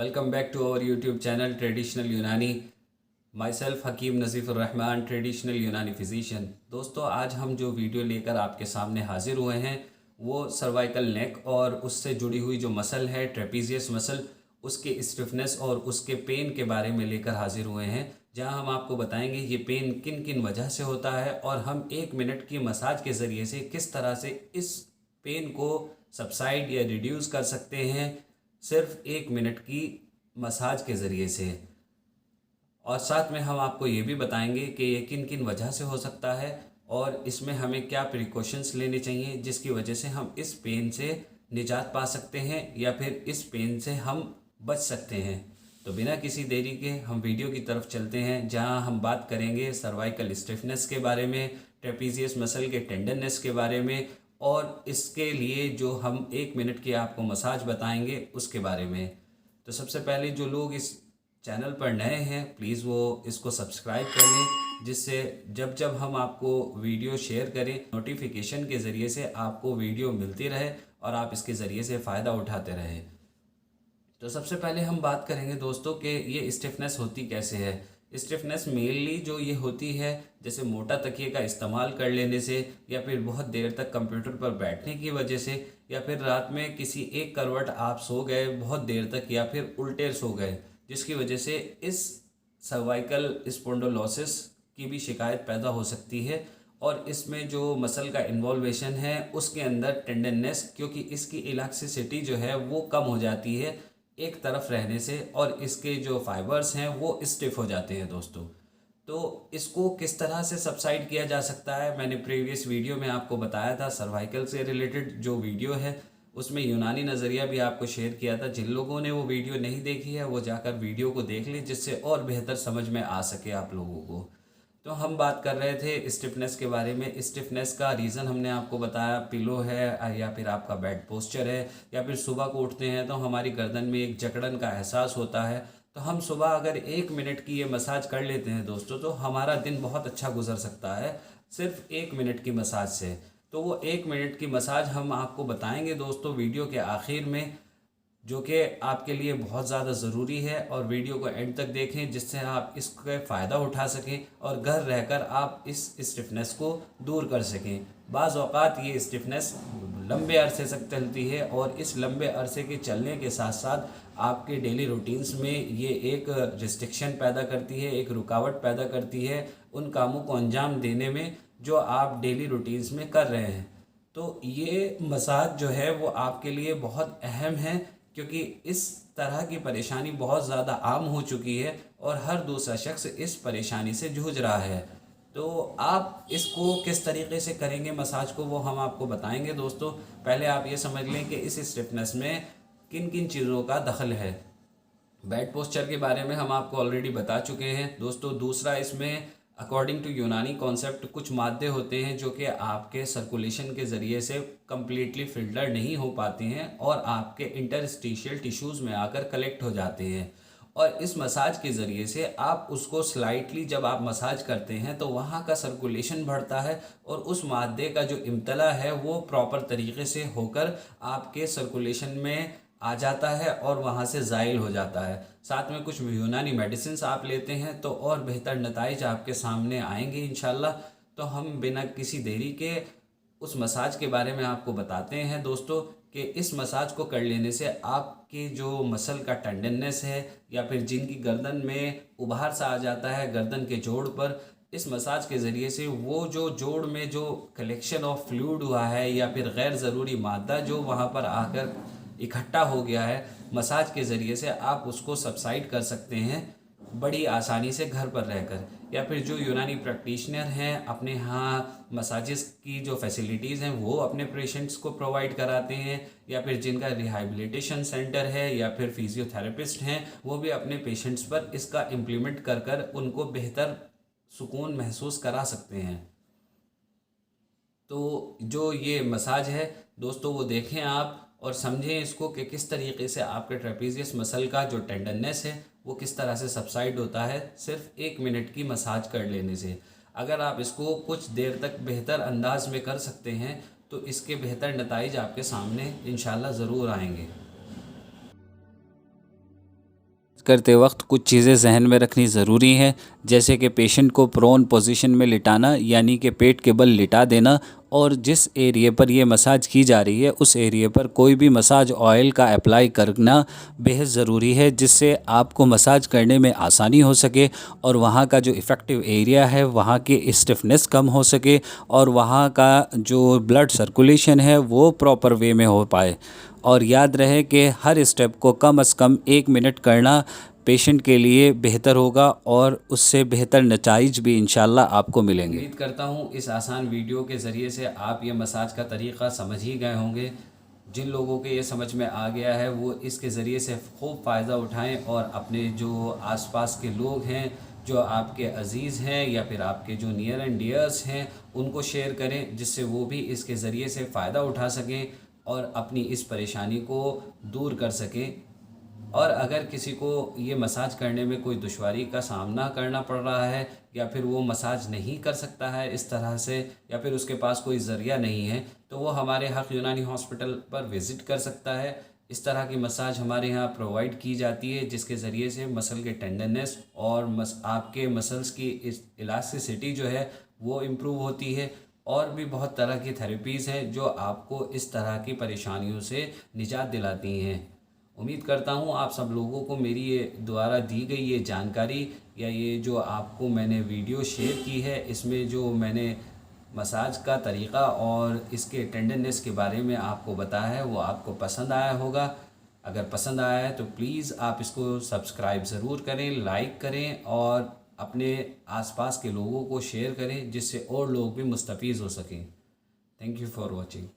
Welcome back to our YouTube channel traditional Unani. Myself Hakim Nazifurrahman, traditional Unani physician. दोस्तों, आज हम जो वीडियो लेकर आपके सामने हाजिर हुए हैं वो सर्वाइकल नेक और उससे जुड़ी हुई जो मसल है ट्रेपीजियस मसल, उसके स्टिफनेस और उसके पेन के बारे में लेकर हाजिर हुए हैं, जहां हम आपको बताएंगे ये पेन किन किन वजह से होता है और हम 1 मिनट की मसाज के ज़रिए से किस तरह से इस पेन को सबसाइड या रिड्यूस कर सकते हैं सिर्फ 1 मिनट की मसाज के ज़रिए से। और साथ में हम आपको ये भी बताएंगे कि ये किन किन वजह से हो सकता है और इसमें हमें क्या प्रिकॉशंस लेने चाहिए जिसकी वजह से हम इस पेन से निजात पा सकते हैं या फिर इस पेन से हम बच सकते हैं। तो बिना किसी देरी के हम वीडियो की तरफ चलते हैं, जहां हम बात करेंगे सर्वाइकल स्टिफनेस के बारे में, ट्रेपीजियस मसल के टेंडरनेस के बारे में और इसके लिए जो हम 1 मिनट की आपको मसाज बताएंगे उसके बारे में। तो सबसे पहले जो लोग इस चैनल पर नए हैं प्लीज़ वो इसको सब्सक्राइब कर लें, जिससे जब जब हम आपको वीडियो शेयर करें नोटिफिकेशन के ज़रिए से आपको वीडियो मिलती रहे और आप इसके ज़रिए से फ़ायदा उठाते रहें। तो सबसे पहले हम बात करेंगे दोस्तों कि ये स्टिफनेस होती कैसे है। स्टिफनेस मेनली जो ये होती है जैसे मोटा तकिए का इस्तेमाल कर लेने से या फिर बहुत देर तक कंप्यूटर पर बैठने की वजह से या फिर रात में किसी एक करवट आप सो गए बहुत देर तक या फिर उल्टे सो गए, जिसकी वजह से इस सर्वाइकल स्पॉन्डिलोसिस की भी शिकायत पैदा हो सकती है। और इसमें जो मसल का इन्वॉल्वेशन है उसके अंदर टेंडननेस, क्योंकि इसकी इलास्टिसिटी जो है वो कम हो जाती है एक तरफ रहने से और इसके जो फाइबर्स हैं वो स्टिफ हो जाते हैं दोस्तों। तो इसको किस तरह से सबसाइड किया जा सकता है, मैंने प्रीवियस वीडियो में आपको बताया था। सर्वाइकल से रिलेटेड जो वीडियो है उसमें यूनानी नज़रिया भी आपको शेयर किया था। जिन लोगों ने वो वीडियो नहीं देखी है वो जाकर वीडियो को देख लें, जिससे और बेहतर समझ में आ सके आप लोगों को। तो हम बात कर रहे थे स्टिफनेस के बारे में। स्टिफनेस का रीज़न हमने आपको बताया, पिलो है या फिर आपका बेड पोस्चर है या फिर सुबह को उठते हैं तो हमारी गर्दन में एक जकड़न का एहसास होता है। तो हम सुबह अगर 1 मिनट की ये मसाज कर लेते हैं दोस्तों तो हमारा दिन बहुत अच्छा गुजर सकता है सिर्फ 1 मिनट की मसाज से। तो वो 1 मिनट की मसाज हम आपको बताएंगे दोस्तों वीडियो के आखिर में, जो कि आपके लिए बहुत ज़्यादा ज़रूरी है। और वीडियो को एंड तक देखें जिससे आप इसका फ़ायदा उठा सकें और घर रहकर आप इस स्टिफनेस को दूर कर सकें। बाज़ औक़ात ये स्टिफनेस लंबे अरसे तक चलती है और इस लंबे अरसे के चलने के साथ साथ आपके डेली रूटीन्स में ये एक रिस्ट्रिक्शन पैदा करती है, एक रुकावट पैदा करती है उन कामों को अंजाम देने में जो आप डेली रूटीन्स में कर रहे हैं। तो ये मसाज जो है वो आपके लिए बहुत अहम है, क्योंकि इस तरह की परेशानी बहुत ज़्यादा आम हो चुकी है और हर दूसरा शख्स इस परेशानी से जूझ रहा है। तो आप इसको किस तरीके से करेंगे मसाज को वो हम आपको बताएंगे दोस्तों। पहले आप ये समझ लें कि इस स्टिफनेस में किन किन चीज़ों का दखल है। बेड पोस्चर के बारे में हम आपको ऑलरेडी बता चुके हैं दोस्तों। दूसरा, इसमें अकॉर्डिंग टू यूनानी कॉन्सेप्ट कुछ मादे होते हैं जो कि आपके सर्कुलेशन के ज़रिए से कम्प्लीटली फिल्टर नहीं हो पाते हैं और आपके इंटरस्टिशियल टिश्यूज़ में आकर कलेक्ट हो जाते हैं। और इस मसाज के ज़रिए से आप उसको स्लाइटली जब आप मसाज करते हैं तो वहाँ का सर्कुलेशन बढ़ता है और उस मादे का जो इम्तला है वो प्रॉपर तरीके से होकर आपके सर्कुलेशन में आ जाता है और वहाँ से ज़ाइल हो जाता है। साथ में कुछ यूनानी मेडिसिन आप लेते हैं तो और बेहतर नताइज आपके सामने आएंगे इंशाल्लाह। तो हम बिना किसी देरी के उस मसाज के बारे में आपको बताते हैं दोस्तों कि इस मसाज को कर लेने से आपके जो मसल का टेंडननेस है या फिर जिनकी गर्दन में उभार सा आ जाता है गर्दन के जोड़ पर, इस मसाज के ज़रिए से वो जो जोड़ में जो कलेक्शन ऑफ फ्लूइड हुआ है या फिर गैर ज़रूरी मादा जो वहाँ पर आकर इकट्ठा हो गया है, मसाज के ज़रिए से आप उसको सबसाइड कर सकते हैं बड़ी आसानी से घर पर रहकर। या फिर जो यूनानी प्रैक्टिशनर हैं अपने यहाँ मसाजेस की जो फैसिलिटीज़ हैं वो अपने पेशेंट्स को प्रोवाइड कराते हैं, या फिर जिनका रिहैबिलिटेशन सेंटर है या फिर फिजियोथेरेपिस्ट हैं वो भी अपने पेशेंट्स पर इसका इम्प्लीमेंट कर कर उनको बेहतर सुकून महसूस करा सकते हैं। तो जो ये मसाज है दोस्तों वो देखें आप और समझें इसको कि किस तरीके से आपके ट्रेपीजियस मसल का जो टेंडरनेस है वो किस तरह से सबसाइड होता है सिर्फ 1 मिनट की मसाज कर लेने से। अगर आप इसको कुछ देर तक बेहतर अंदाज में कर सकते हैं तो इसके बेहतर नताइज आपके सामने इंशाल्लाह ज़रूर आएंगे। करते वक्त कुछ चीज़ें जहन में रखनी ज़रूरी हैं, जैसे कि पेशेंट को प्रोन पोजीशन में लिटाना, यानी कि पेट के बल लिटा देना, और जिस एरिए पर ये मसाज की जा रही है उस एरिए पर कोई भी मसाज ऑयल का अप्लाई करना बेहद ज़रूरी है, जिससे आपको मसाज करने में आसानी हो सके और वहाँ का जो इफ़ेक्टिव एरिया है वहाँ की स्टिफनेस कम हो सके और वहाँ का जो ब्लड सर्कुलेशन है वो प्रॉपर वे में हो पाए। और याद रहे कि हर स्टेप को कम से कम 1 मिनट करना पेशेंट के लिए बेहतर होगा और उससे बेहतर नताइज भी इंशाल्लाह आपको मिलेंगे। उम्मीद करता हूँ इस आसान वीडियो के ज़रिए से आप ये मसाज का तरीक़ा समझ ही गए होंगे। जिन लोगों के ये समझ में आ गया है वो इसके ज़रिए से खूब फ़ायदा उठाएं और अपने जो आसपास के लोग हैं, जो आपके अज़ीज़ हैं या फिर आपके जो नियर एंड डियर्स हैं, उनको शेयर करें, जिससे वो भी इसके ज़रिए से फ़ायदा उठा सकें और अपनी इस परेशानी को दूर कर सकें। और अगर किसी को ये मसाज करने में कोई दुश्वारी का सामना करना पड़ रहा है या फिर वो मसाज नहीं कर सकता है इस तरह से, या फिर उसके पास कोई ज़रिया नहीं है, तो वो हमारे हक़ यूनानी हॉस्पिटल पर विज़िट कर सकता है। इस तरह की मसाज हमारे यहाँ प्रोवाइड की जाती है, जिसके ज़रिए से मसल के टेंडरनेस और आपके मसल्स की इलास्टिसिटी जो है वो इम्प्रूव होती है। और भी बहुत तरह की थेरेपीज़ हैं जो आपको इस तरह की परेशानियों से निजात दिलाती हैं। उम्मीद करता हूँ आप सब लोगों को मेरी ये द्वारा दी गई ये जानकारी या ये जो आपको मैंने वीडियो शेयर की है, इसमें जो मैंने मसाज का तरीक़ा और इसके टेंडरनेस के बारे में आपको बताया है वो आपको पसंद आया होगा। अगर पसंद आया है तो प्लीज़ आप इसको सब्सक्राइब ज़रूर करें, लाइक करें और अपने आसपास के लोगों को शेयर करें, जिससे और लोग भी मुस्तफ़ीज़ हो सकें। Thank you for watching.